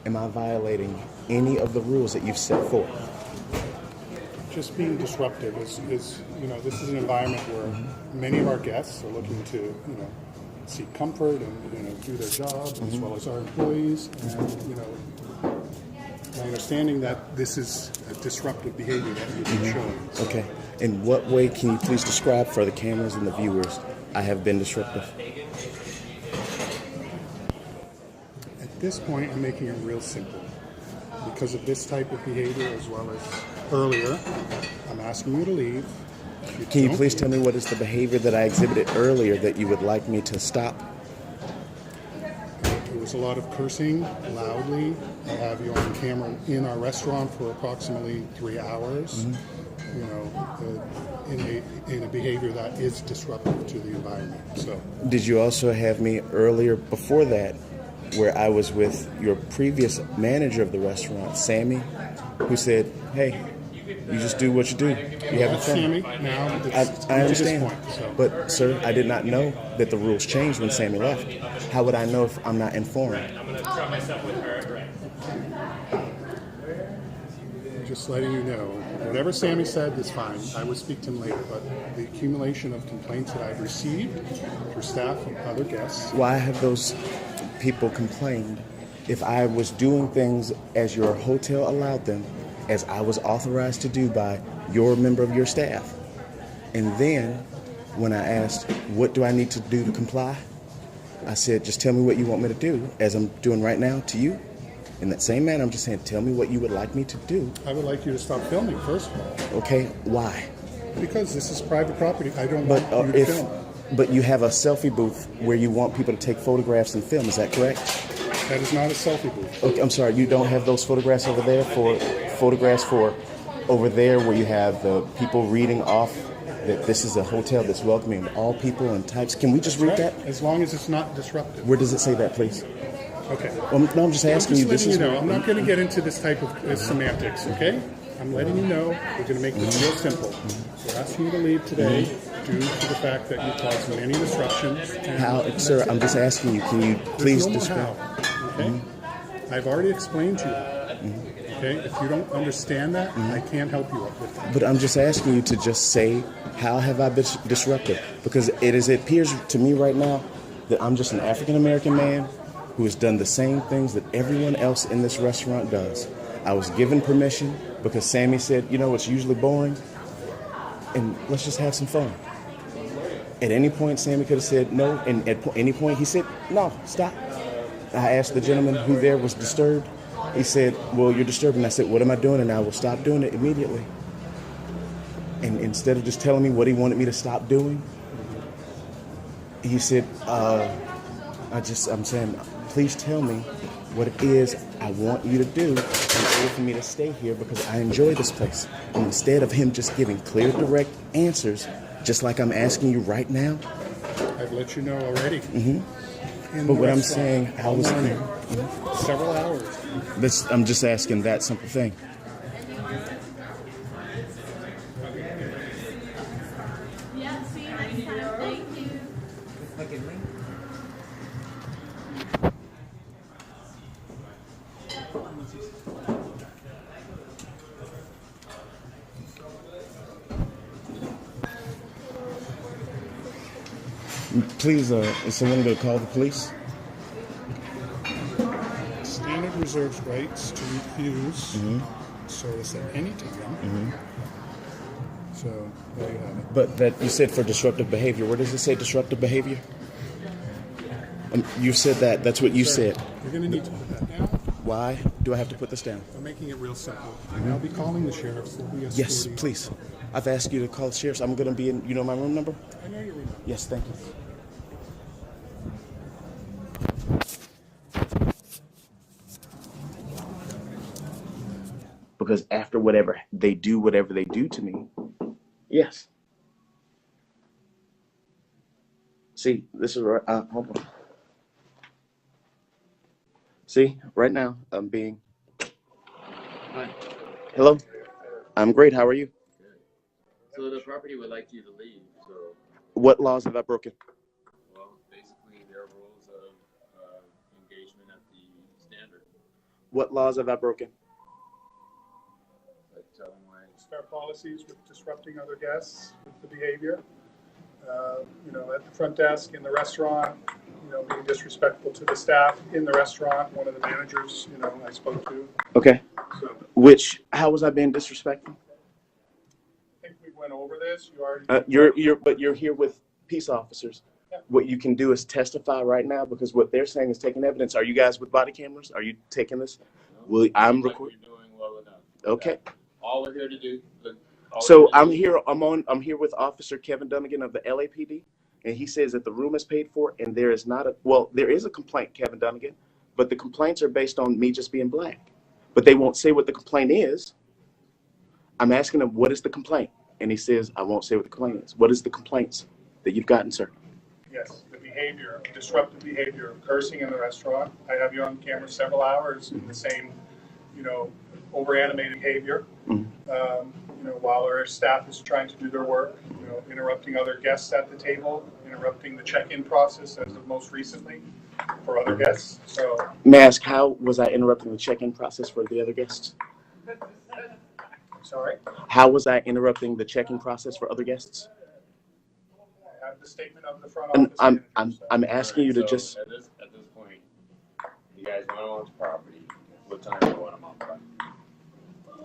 Am I violating any of the rules that you've set forth? Just being disruptive is this is an environment where many of our guests are looking to, seek comfort and do their job, as well as our employees. And, my understanding that this is a disruptive behavior that you've been showing. So. Okay. In what way can you please describe for the cameras and the viewers I have been disruptive? At this point, I'm making it real simple. Because of this type of behavior, as well as earlier, I'm asking you to leave. Can you please tell me what is the behavior that I exhibited earlier that you would like me to stop? There was a lot of cursing loudly. I have you on camera in our restaurant for approximately 3 hours. In a behavior that is disruptive to the environment. So, did you also have me earlier before that, where I was with your previous manager of the restaurant, Sammy, who said, "Hey, you just do what you do. You have fun." Sammy now. I understand, point, so. But sir, I did not know that the rules changed when Sammy left. How would I know if I'm not informed? I'm gonna try myself with her. Just letting you know, whatever Sammy said is fine. I would speak to him later, but the accumulation of complaints that I've received through staff and other guests. Why have those people complained if I was doing things as your hotel allowed them, as I was authorized to do by your member of your staff? And then when I asked, what do I need to do to comply? I said, just tell me what you want me to do, as I'm doing right now to you. In that same manner, I'm just saying, tell me what you would like me to do. I would like you to stop filming, first of all. Okay, why? Because this is private property. I don't want you to film. But you have a selfie booth where you want people to take photographs and film, is that correct? That is not a selfie booth. Okay, I'm sorry, you don't have those photographs over there for over there where you have the people reading off that this is a hotel that's welcoming all people and types. Can we just read that? As long as it's not disruptive. Where does it say that, please? Okay. No, I'm just asking you. This is. I'm not going to get into this type of semantics, okay? I'm letting you know we're going to make this real simple. We're asking you to leave today due to the fact that you caused many disruptions. How, sir? I'm just asking you. Can you please describe? Okay. I've already explained to you. Okay. If you don't understand that, I can't help you with that. But I'm just asking you to just say, how have I been disruptive? Because it appears to me right now that I'm just an African American man who has done the same things that everyone else in this restaurant does. I was given permission because Sammy said, it's usually boring, and let's just have some fun. At any point, Sammy could have said no, and at any point, he said, no, stop. I asked the gentleman who there was disturbed. He said, well, you're disturbed. And I said, what am I doing? And I will stop doing it immediately. And instead of just telling me what he wanted me to stop doing, he said, I'm saying, please tell me what it is I want you to do in order for me to stay here, because I enjoy this place. And instead of him just giving clear, direct answers, just like I'm asking you right now. I've let you know already. But what I'm saying, I was there. Several hours. I'm just asking that simple thing. Yeah, see you next time. Thank you. Please, is someone going to call the police? Standard reserves rights to refuse service at any time. So there you have it. But that you said for disruptive behavior. Where does it say disruptive behavior? You said that. That's what you said. You're going to need to put that down. Why do I have to put this down? I'm making it real simple. I'll be calling the sheriffs. There'll be a Yes, security- please. I've asked you to call the sheriffs. I'm going to be in. You know my room number? I know your room. Yes, thank you. Because after whatever they do to me, yes. See, this is right. Hold on. See, right now I'm being. Hi. Hello. I'm great. How are you? So the property would like you to leave. So, What laws have I broken? well, basically there are rules of engagement at the standard. What laws have I broken? Like, tell them why. Our policies with disrupting other guests, with the behavior. You know, at the front desk, in the restaurant, you know, being disrespectful to the staff in the restaurant. One of the managers, you know, I spoke to. Okay. So How was I being disrespectful? I think we went over this. You already. But you're here with peace officers. Yeah. What you can do is testify right now because what they're saying is taking evidence. Are you guys with body cameras? Are you taking this? Well, I'm recording. You're doing well enough. Okay. All we're here to do. So I'm here. I'm here with Officer Kevin Dunnigan of the LAPD, and he says that the room is paid for, and there is not a there is a complaint, Kevin Dunnigan, but the complaints are based on me just being black. But they won't say what the complaint is. I'm asking him, what is the complaint? And he says, I won't say what the complaint is. What is the complaints that you've gotten, sir? Yes, the behavior, disruptive behavior, cursing in the restaurant. I have you on camera several hours in the same, you know, over-animated behavior. You know, while our staff is trying to do their work, you know, interrupting other guests at the table, interrupting the check-in process as of most recently for other guests. So, May I ask, how was I interrupting the check-in process for the other guests? sorry, How was I interrupting the check-in process for other guests? I have the statement of the front office. I'm asking you to just. At this point, you guys want them on the property. What time do you want them on property?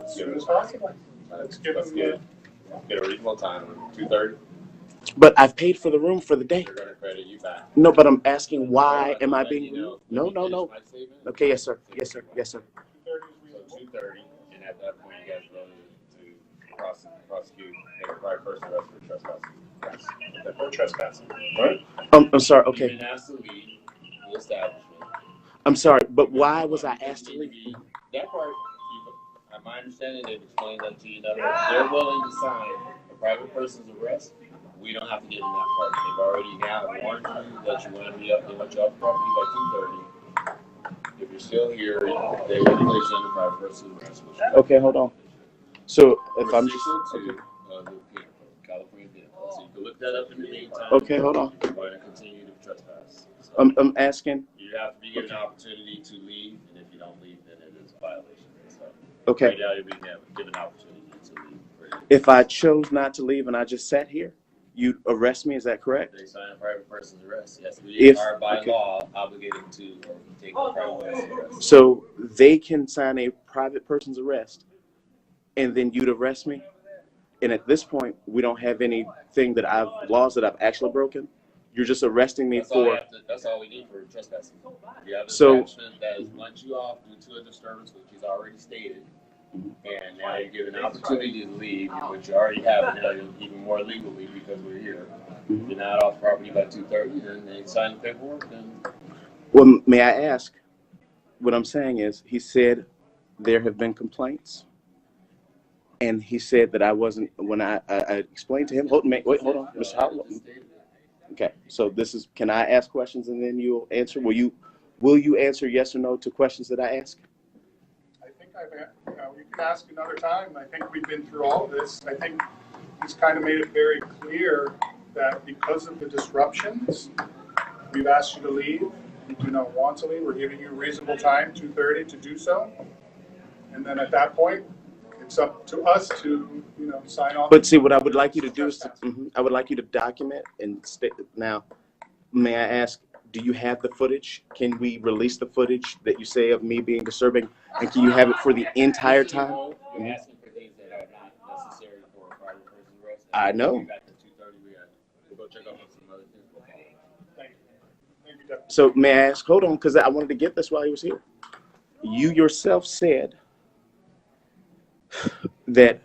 As soon as possible. Let's give them get a reasonable time. 2:30. But I've paid for the room for the day. They're gonna credit you back. No, but I'm asking why am I being You rude? know, No. my statement? Okay, yes, sir. Yes, sir. Yes, sir. 2:30 So 2:30, and at that point, you guys go to prosecute a private person arrest for trespassing. Yes. For trespassing. Right? I'm sorry. You've Okay. been asked to leave the establishment. I'm sorry, but why was I asked to leave? That part, my understanding, they've explained that to you. That they're willing to sign a private person's arrest. We don't have to get in that part. They've already now warned you that you want to be up. They want you off the property by 2:30. If you're still here, they will place you under private person's arrest. Okay, hold on. So if I'm just to California Penal Code. So you can look that up in the meantime. okay, hold on. You're going to continue to trespass. So I'm asking. you have to be given an opportunity to leave, and if you don't leave, then it is a violation. So Okay. right now, you're being given an opportunity to leave. If I chose not to leave and I just sat here, you'd arrest me. Is that correct? They sign a private person's arrest. Yes, we If- are by okay. law obligated to, or we take a private person's arrest. So they can sign a private person's arrest, and then you'd arrest me. And at this point, we don't have anything laws that I've actually broken. You're just arresting me That's all we need for trespassing. You have an So- infraction that has let you off due to a disturbance, which he's already stated, and now you're given an opportunity to leave, which you already have, and now you're even more legally because we're here. You're not off property by 2:30, and they sign the paperwork, then Well, may I ask? What I'm saying is, he said there have been complaints, and he said that I wasn't. When I explained to him, hold on, Mr. Howell. Okay, so this is. Can I ask questions and then you'll answer? Will you answer yes or no to questions that I ask? I think you can ask another time. I think we've been through all of this. I think he's kind of made it very clear that because of the disruptions, we've asked you to leave. You do not want to leave. We're giving you a reasonable time, 2:30, to do so. And then at that point, it's up to us to, sign off. But see, what I would like you to do is, I would like you to document and state. Now, may I ask, do you have the footage? Can we release the footage that you say of me being disturbing, and can you have it for the entire time? You're asking for things that are not necessary for a private person's arrest. I know. We got the 2:30. We'll go check up on some other things. Thank you. Thank you, Deputy. So may I ask? Hold on, because I wanted to get this while he was here. You yourself said that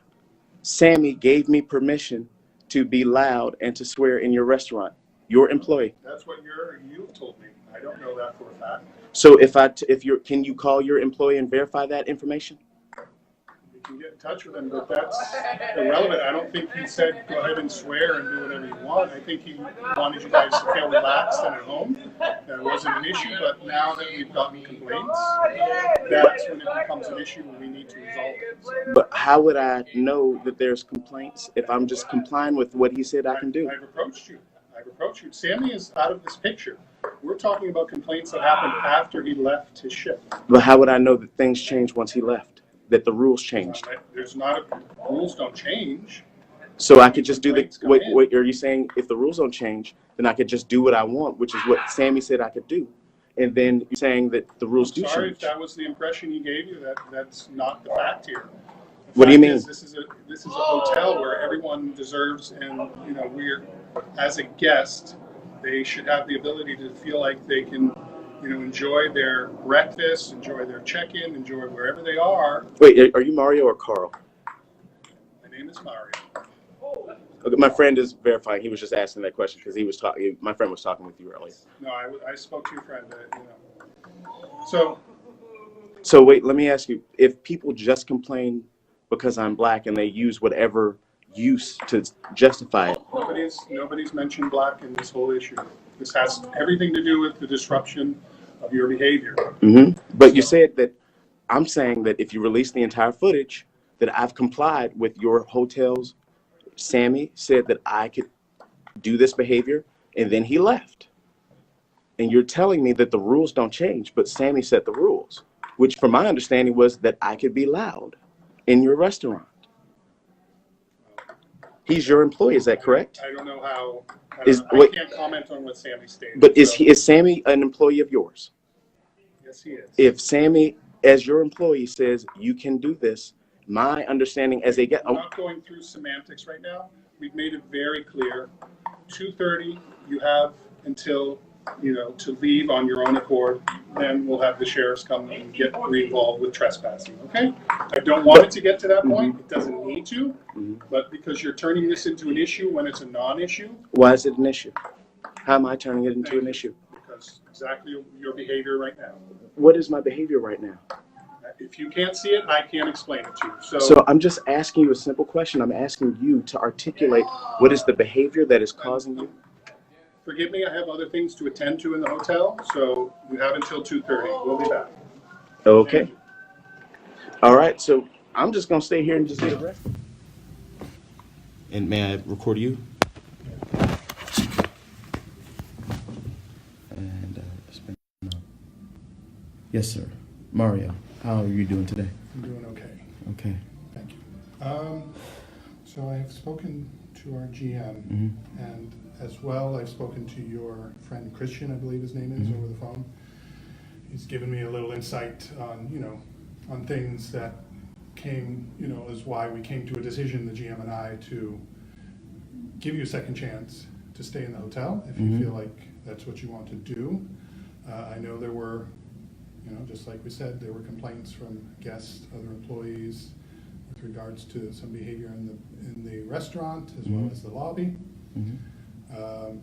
Sammy gave me permission to be loud and to swear in your restaurant. Your employee. That's what you told me. I don't know that for a fact. So can you call your employee and verify that information? You can get in touch with him, but that's irrelevant. I don't think he said go ahead and swear and do whatever you want. I think he wanted you guys to feel relaxed and at home. That wasn't an issue, but now that we've gotten complaints, that's when it becomes an issue and we need to resolve it. But how would I know that there's complaints if I'm just complying with what he said I can do? I've approached you. Sammy is out of this picture. We're talking about complaints that happened after he left his shift. But how would I know that things changed once he left? That the rules changed? Rules don't change. So I could just do the, Complaints come wait, in. wait, are you saying if the rules don't change, then I could just do what I want, which is what Sammy said I could do? And then you're saying that the rules do Sorry change. if that was the impression he gave you. That's not the fact here. The What do you fact mean? is this is a hotel where everyone deserves, and we're, as a guest, they should have the ability to feel like they can, enjoy their breakfast, enjoy their check-in, enjoy wherever they are. Wait, are you Mario or Carl? My name is Mario. Okay, my friend is verifying. He was just asking that question because he was talking. My friend was talking with you earlier. No, I spoke to your friend. So wait, let me ask you: if people just complain because I'm black and they use whatever use to justify it, Nobody's mentioned black in this whole issue. This has everything to do with the disruption of your behavior. mm-hmm. But you said that I'm saying that if you release the entire footage, that I've complied with your hotel's. Sammy said that I could do this behavior, and then he left. And you're telling me that the rules don't change, but Sammy set the rules, which from my understanding was that I could be loud in your restaurant. He's your employee, is that correct? I don't know how. I can't comment on what Sammy stated. But is Sammy an employee of yours? Yes, he is. If Sammy, as your employee, says you can do this, my understanding as a guest. I'm not going through semantics right now. We've made it very clear. 2:30, you have until, to leave on your own accord. Then we'll have the sheriffs come and get involved with trespassing, okay? I don't want it to get to that point. It doesn't need to. But because you're turning this into an issue when it's a non-issue. Why is it an issue? How am I turning it into an issue? Because exactly your behavior right now. What is my behavior right now? If you can't see it, I can't explain it to you. So I'm just asking you a simple question. I'm asking you to articulate what is the behavior that is causing you. Forgive me, I have other things to attend to in the hotel, so you have until 2:30. We'll be back. Okay. All right, so I'm just going to stay here and just get arrested. And may I record you? And yes, sir. Mario, how are you doing today? I'm doing okay. Okay. Thank you. So I have spoken to our GM, and as well I've spoken to your friend Christian, I believe his name is, over the phone. He's given me a little insight on, on things that came, is why we came to a decision, the GM and I, to give you a second chance to stay in the hotel if you feel like that's what you want to do. I know there were, just like we said, there were complaints from guests, other employees, with regards to some behavior in the restaurant as well as the lobby. But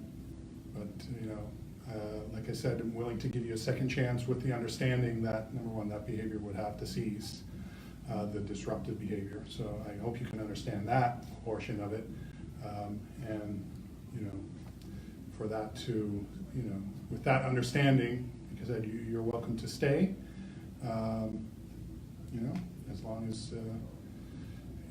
like I said, I'm willing to give you a second chance with the understanding that, number one, that behavior would have to cease, the disruptive behavior. So I hope you can understand that portion of it, and for that to, with that understanding, because you're welcome to stay, as long as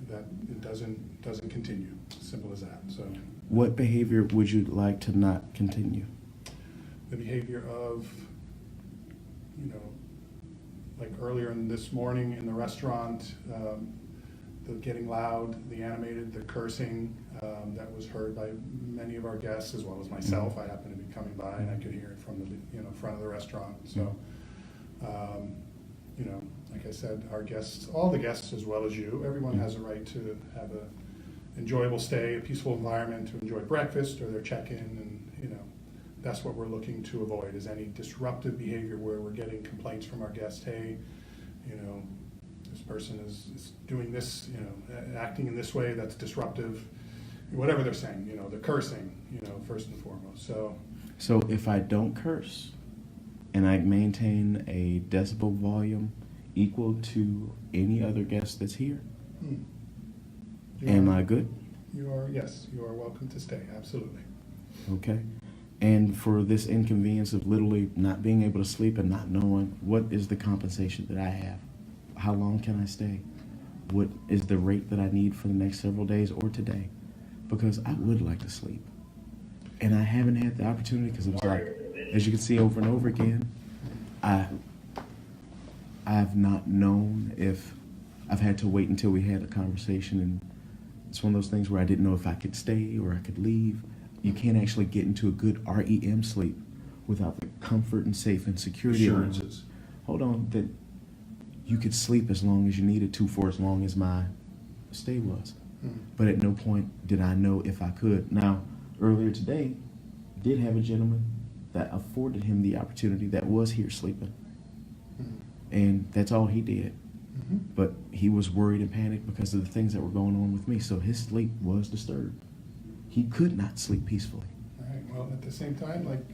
that it doesn't continue. Simple as that. So What behavior would you like to not continue? the behavior of, like earlier in this morning in the restaurant, the getting loud, the animated, the cursing, that was heard by many of our guests as well as myself. I happened to be coming by and I could hear it from the front of the restaurant. So, like I said, our guests, all the guests as well as you, everyone has a right to have a enjoyable stay, a peaceful environment, to enjoy breakfast or their check-in, and that's what we're looking to avoid, is any disruptive behavior where we're getting complaints from our guests. Hey, this person is doing this, acting in this way that's disruptive, whatever they're saying, the cursing, first and foremost. So if I don't curse and I maintain a decibel volume equal to any other guest that's here, am I good? Yes, you are welcome to stay, absolutely. Okay. And for this inconvenience of literally not being able to sleep and not knowing what is the compensation that I have, how long can I stay, what is the rate that I need for the next several days or today, because I would like to sleep. And I haven't had the opportunity because it was like as you can see over and over again, I've not known if I've had to wait until we had a conversation, and it's one of those things where I didn't know if I could stay or I could leave. You can't actually get into a good REM sleep without the comfort and safe and security. Assurances. Hold on, that you could sleep as long as you needed to for as long as my stay was. But at no point did I know if I could. Now, earlier today, did have a gentleman that afforded him the opportunity that was here sleeping. And that's all he did. But he was worried and panicked because of the things that were going on with me. So his sleep was disturbed. He could not sleep peacefully. All right, well, at the same time, like,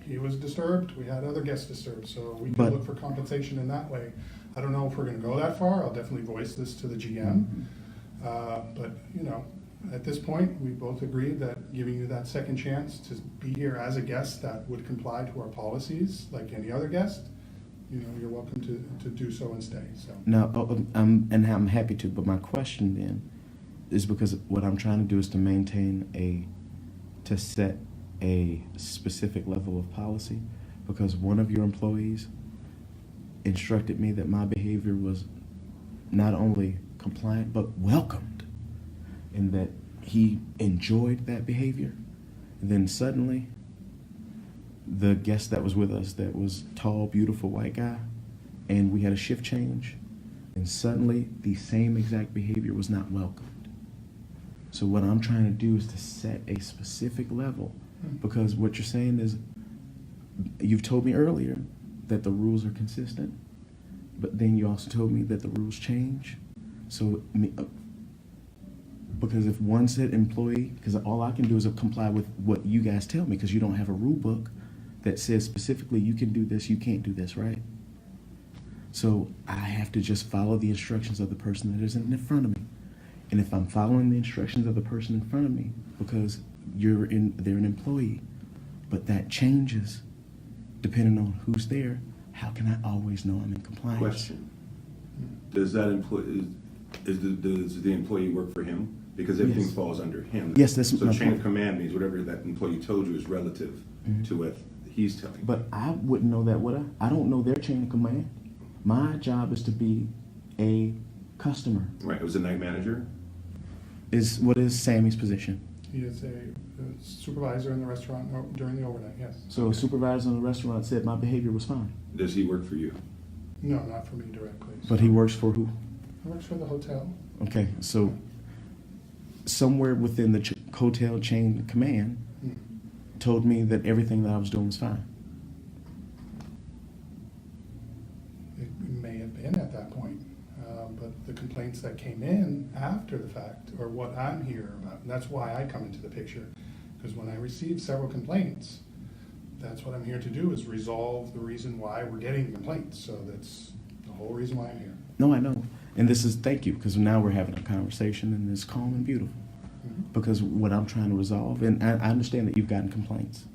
he was disturbed, we had other guests disturbed, so we But- can look for compensation in that way. I don't know if we're gonna go that far, I'll definitely voice this to the GM. But, you know, at this point, we both agreed that giving you that second chance to be here as a guest that would comply to our policies, like any other guest, you know, you're welcome to do so and stay, so. Now, and I'm happy to, but my question then is because what I'm trying to do is to set a specific level of policy, because one of your employees instructed me that my behavior was not only compliant but welcomed, and that he enjoyed that behavior. And then suddenly, the guest that was with us, that was tall, beautiful white guy, and we had a shift change, and suddenly the same exact behavior was not welcomed. So what I'm trying to do is to set a specific level, because what you're saying is, you've told me earlier that the rules are consistent, but then you also told me that the rules change. So, because if one said employee, because all I can do is comply with what you guys tell me, because you don't have a rule book that says specifically you can do this, you can't do this, right? So I have to just follow the instructions of the person that is in front of me. And if I'm following the instructions of the person in front of me, because they're an employee, but that changes depending on who's there, how can I always know I'm in compliance? Question. Does that employee, does the employee work for him? Because everything Yes. falls under him. Yes, that's so my chain point. of command means whatever that employee told you is relative to what he's telling you. But I wouldn't know that, would I? I don't know their chain of command. My job is to be a customer. Right, it was a night manager? What is Sammy's position? He is a supervisor in the restaurant during the overnight, yes. So a supervisor in the restaurant said my behavior was fine. Does he work for you? No, not for me directly. But he works for who? He works for the hotel. Okay, so somewhere within the hotel chain of command told me that everything that I was doing was fine. It may have been at that point, but the complaints that came in after the fact are what I'm here about. And that's why I come into the picture, because when I receive several complaints, that's what I'm here to do, is resolve the reason why we're getting complaints. So that's the whole reason why I'm here. No, I know. And thank you, because now we're having a conversation and it's calm and beautiful. Because what I'm trying to resolve, and I understand that you've gotten complaints.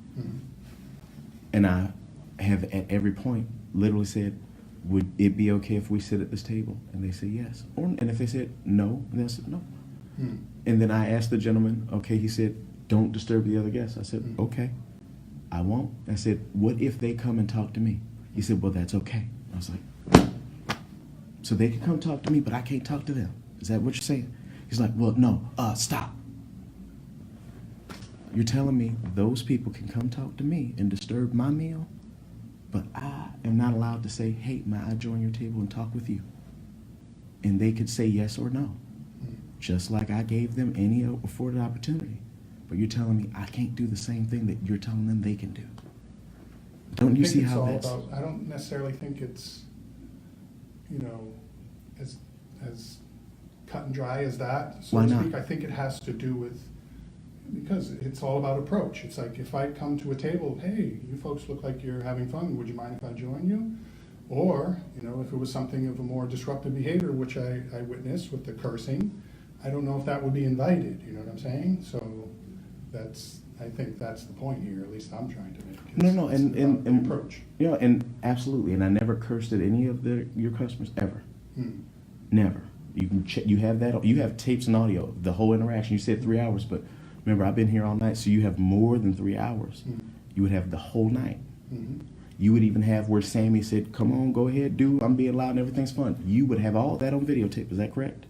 And I have at every point literally said, would it be okay if we sit at this table? And they said yes. And if they said no, then I said no. And then I asked the gentleman, okay, he said, don't disturb the other guests. I said, okay, I won't. I said, what if they come and talk to me? He said, well, that's okay. I was like, so they can come talk to me, but I can't talk to them. Is that what you're saying? He's like, well, no, stop. You're telling me those people can come talk to me and disturb my meal, but I am not allowed to say, hey, may I join your table and talk with you? And they could say yes or no, just like I gave them any afforded opportunity. But you're telling me I can't do the same thing that you're telling them they can do. Don't you see how that's... I don't necessarily think it's, you know, as cut and dry as that, so Why to not? speak. I think it has to do with, because it's all about approach. It's like if I come to a table, hey, you folks look like you're having fun, would you mind if I join you? Or, you know, if it was something of a more disruptive behavior, which I witnessed with the cursing, I don't know if that would be invited, you know what I'm saying? So I think that's the point here, at least I'm trying to make. No, It's about and the approach. You know, and absolutely, and I never cursed at any of your customers ever. Never. You can check. You have that. You have tapes and audio. The whole interaction. You said 3 hours, but remember, I've been here all night, so you have more than 3 hours. You would have the whole night. You would even have where Sammy said, come on, go ahead, do, I'm being loud and everything's fun. You would have all that on videotape, is that correct?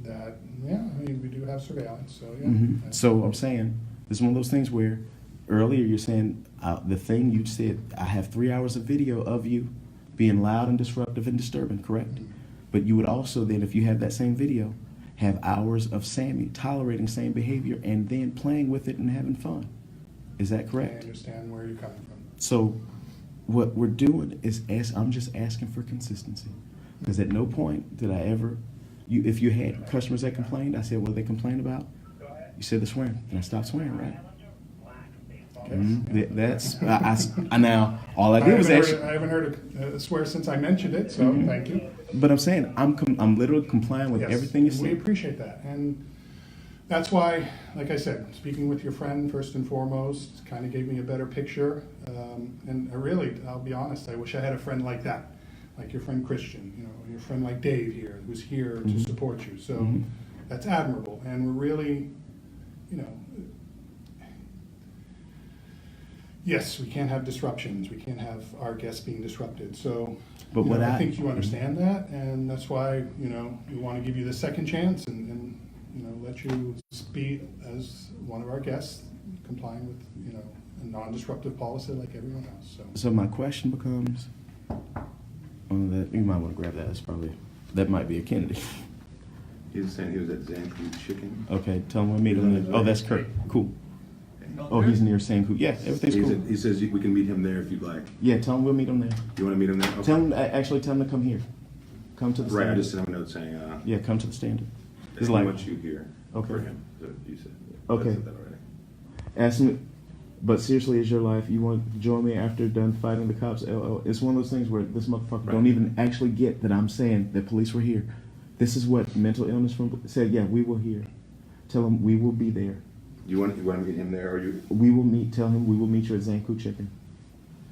That, yeah, I mean, we do have surveillance, so yeah. So I'm saying, it's one of those things where earlier you're saying, the thing you said, I have 3 hours of video of you being loud and disruptive and disturbing, correct? But you would also then, if you have that same video, have hours of Sammy tolerating same behavior and then playing with it and having fun. Is that I correct? understand where you're coming from. So what we're doing is I'm just asking for consistency. Because at no point did I ever, if you had customers that complained, I said, what they complained about? You said they're swearing. And I stopped swearing, right? That's, I now, all I did was actually. I haven't heard a swear since I mentioned it, so thank you. But I'm saying, I'm literally complying with Yes, everything you and we said. appreciate that. And that's why, like I said, speaking with your friend first and foremost kind of gave me a better picture. And I really, I'll be honest, I wish I had a friend like that, like your friend Christian, you know, your friend like Dave here, who's here to support you. So that's admirable. And we're really, you know, yes, we can't have disruptions. We can't have our guests being disrupted. So, But what I think you understand that, and that's why, you know, we want to give you the second chance and you know, let you be as one of our guests, complying with, you know, a non-disruptive policy like everyone else. So my question becomes, that you might want to grab that. That's probably, that might be a Kennedy. He was saying he was at Zanku Chicken. Okay, tell him we'll meet him there. Oh, that's Kurt. Cool. Oh, he's near Sanku. Yeah, everything's cool. He says we can meet him there if you'd like. Yeah, tell him we'll meet him there. You want to meet him there? Okay. Tell him, actually tell him to come here. Come to the Right, I standard. just sent him a note saying, Yeah, come to the standard. it's like- like what you hear Okay. for him. So you said. Okay. I said that already. Ask me, but seriously, is your life, you want to join me after done fighting the cops? It's one of those things where this motherfucker don't even actually get that I'm saying that police were here. This is what mental illness from said, yeah, we will hear. Tell him we will be there. You want to meet him there, or you? We will meet, tell him we will meet you at Zanku Chicken.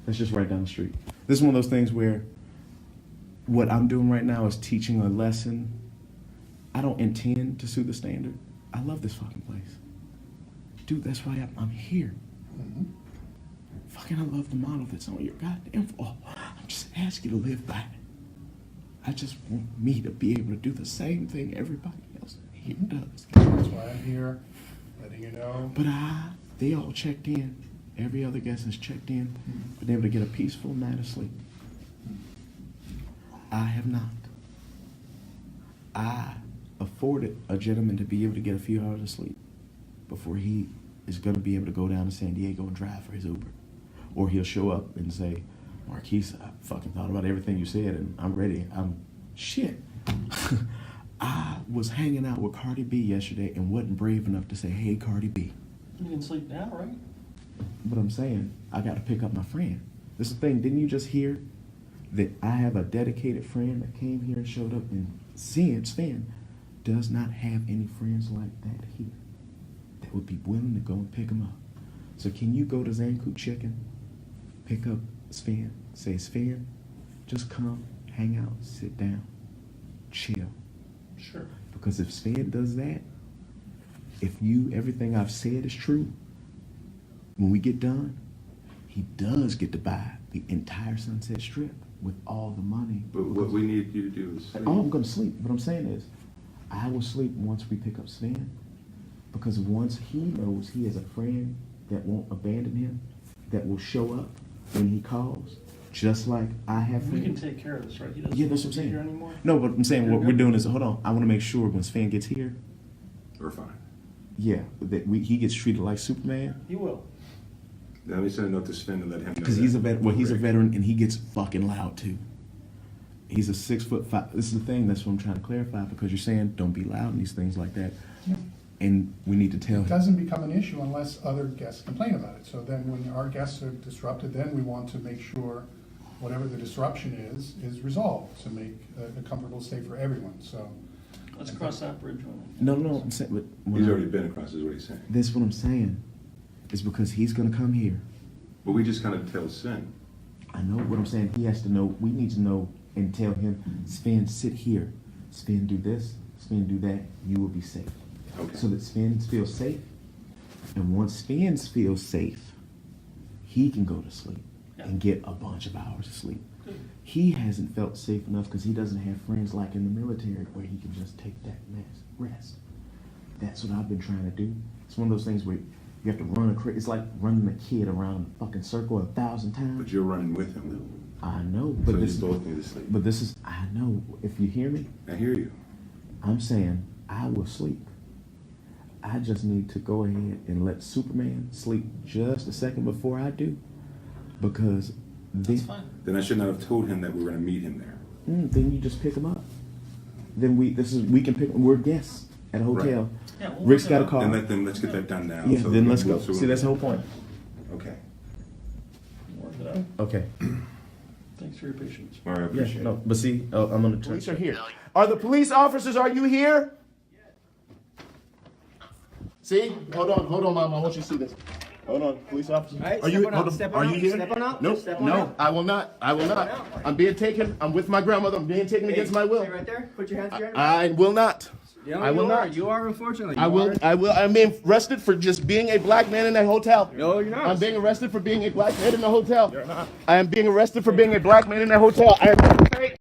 That's just right down the street. This is one of those things where what I'm doing right now is teaching a lesson. I don't intend to sue the standard. I love this fucking place. Dude, that's why I'm here. Fucking I love the model that's on your goddamn wall. I'm just asking you to live by it. I just want me to be able to do the same thing everybody else here does. That's why I'm here, letting you know. But they all checked in. Every other guest has checked in, been able to get a peaceful night of sleep. I have not. I afforded a gentleman to be able to get a few hours of sleep before he is going to be able to go down to San Diego and drive for his Uber. Or he'll show up and say, Marquis, I fucking thought about everything you said and I'm ready. Shit. I was hanging out with Cardi B yesterday and wasn't brave enough to say, hey, Cardi B. You can sleep now, right? But I'm saying, I got to pick up my friend. This is the thing, didn't you just hear that I have a dedicated friend that came here and showed up, and Sven does not have any friends like that here that would be willing to go and pick him up. So can you go to Zanku Chicken, pick up Sven, say, Sven, just come, hang out, sit down, chill. Sure. Because if Sven does that, if everything I've said is true, when we get done, he does get to buy the entire Sunset Strip with all the money. But what we need you to do is sleep. Oh, I'm going to sleep. What I'm saying is, I will sleep once we pick up Sven, because once he knows he has a friend that won't abandon him, that will show up when he calls, just like I have We friends. can take care of this, right? He doesn't Yeah, that's what I'm live saying. here anymore? No, but I'm saying what we're doing is, hold on, I want to make sure when Sven gets here, We're fine. yeah, that he gets treated like Superman. He will. Let me send a note to Sven to let him know. Because he's a veteran and he gets fucking loud too. He's a 6'5". This is the thing. That's what I'm trying to clarify, because you're saying don't be loud and these things like that, and we need to tell It him. doesn't become an issue unless other guests complain about it. So then when our guests are disrupted, then we want to make sure whatever the disruption is resolved to make a comfortable stay for everyone, so. Let's cross that bridge when No. I'm saying, but when He's I- already been across, is what he's saying. This is what I'm saying. Is because he's gonna come here. But we just kind of tell Sven. I know what I'm saying. He has to know. We need to know and tell him, Sven, sit here. Sven, do this. Sven, do that. You will be safe. Okay. So that Sven feels safe. And once Sven feels safe, he can go to sleep Yeah. and get a bunch of hours of sleep. He hasn't felt safe enough because he doesn't have friends like in the military where he can just take that rest. That's what I've been trying to do. It's one of those things where you have to run it's like running a kid around a fucking circle 1,000 times. But you're running with him though. I know, So but you this both need to sleep. but this is I know. If you hear me, I hear you. I'm saying I will sleep. I just need to go ahead and let Superman sleep just a second before I do, because That's fine. Then I should not have told him that we were going to meet him there. then you just pick him up. Then we can pick. We're guests at a hotel. Right. Yeah, we'll Rick's work it got a out. car. Then let's get that done now. Yeah, so then we let's can go. move through See, it. that's the whole point. Okay. Work it out. Okay. Thanks for your patience. All right, I appreciate it. But see, I'm gonna. Police are here. Are the police officers? Are you here? See, hold on, Mom. I want you to see this. Hold on, police officers. right, Are you? step on Hold out, on. step Are on you out, here? step on out, No, step on no, out. I will not. I will not. I'm being taken. I'm with my grandmother. I'm being taken against my will. Stay right there. Put your hands behind. I will not. You know, I will you are. not. You are, unfortunately. I You will. are. I will. I'm being arrested for just being a black man in that hotel. No, you're not. I'm being arrested for being a black man in the hotel. You're not. I am being arrested for being a black man in that hotel. I am.